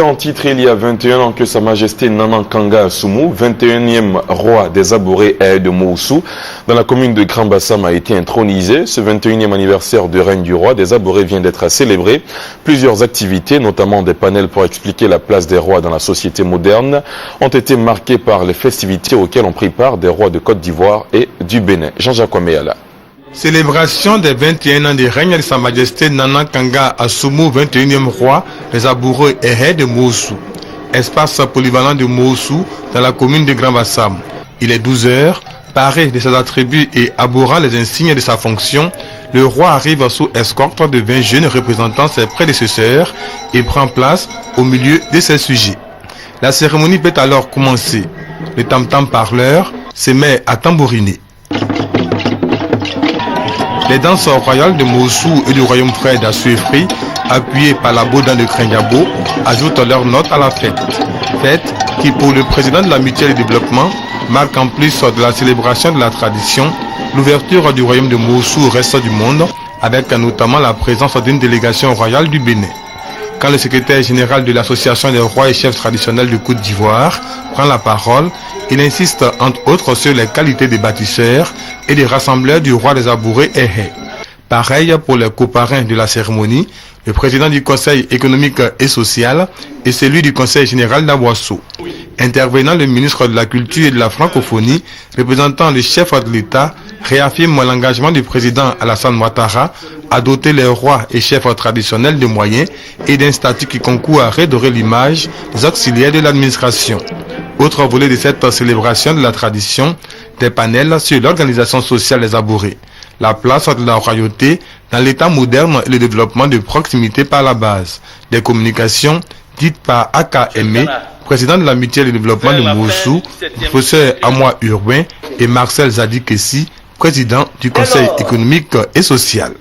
En titre, il y a 21 ans que Sa Majesté Nana Kanga Assoumou, 21e roi des Abourés et de Moussou, dans la commune de Grand Bassam a été intronisé. Ce 21e anniversaire de règne du roi des Abourés vient d'être célébré. Plusieurs activités, notamment des panels pour expliquer la place des rois dans la société moderne, ont été marquées par les festivités auxquelles ont pris part des rois de Côte d'Ivoire et du Bénin. Jean-Jacques Omeala. Célébration des 21 ans de règne de Sa Majesté Nana Kanga Assoumou, 21e roi des Aboureux et de Moussou. Espace polyvalent de Moussou dans la commune de Grand Bassam. Il est 12 heures, paré de ses attributs et arborant les insignes de sa fonction, le roi arrive sous escorte de 20 jeunes représentant ses prédécesseurs et prend place au milieu de ses sujets. La cérémonie peut alors commencer. Le tam-tam parleur se met à tambouriner. Les danses royales de Moussou et du royaume frère d'Assuefri, appuyées par la Baudan de Krenjabo, ajoutent leur note à la fête. Fête qui, pour le président de la Mutuelle de développement, marque en plus de la célébration de la tradition, l'ouverture du royaume de Moussou au reste du monde, avec notamment la présence d'une délégation royale du Bénin. Quand le secrétaire général de l'association des rois et chefs traditionnels de Côte d'Ivoire prend la parole, il insiste entre autres sur les qualités des bâtisseurs et des rassembleurs du roi des Abourés et Hé. Pareil pour les coparrains de la cérémonie, le président du Conseil économique et social et celui du Conseil général d'Aboissou. Intervenant le ministre de la Culture et de la Francophonie, représentant le chef de l'État, réaffirme l'engagement du président Alassane Ouattara à doter les rois et chefs traditionnels de moyens et d'un statut qui concourt à redorer l'image des auxiliaires de l'administration. Autre volet de cette célébration de la tradition, des panels sur l'organisation sociale des Abourés, la place de la royauté dans l'état moderne et le développement de proximité par la base, des communications dites par AKME, président de la Mutuelle de développement de Moussou, professeur Amoa Urbain et Marcel Zadikessi, président du Conseil économique et social.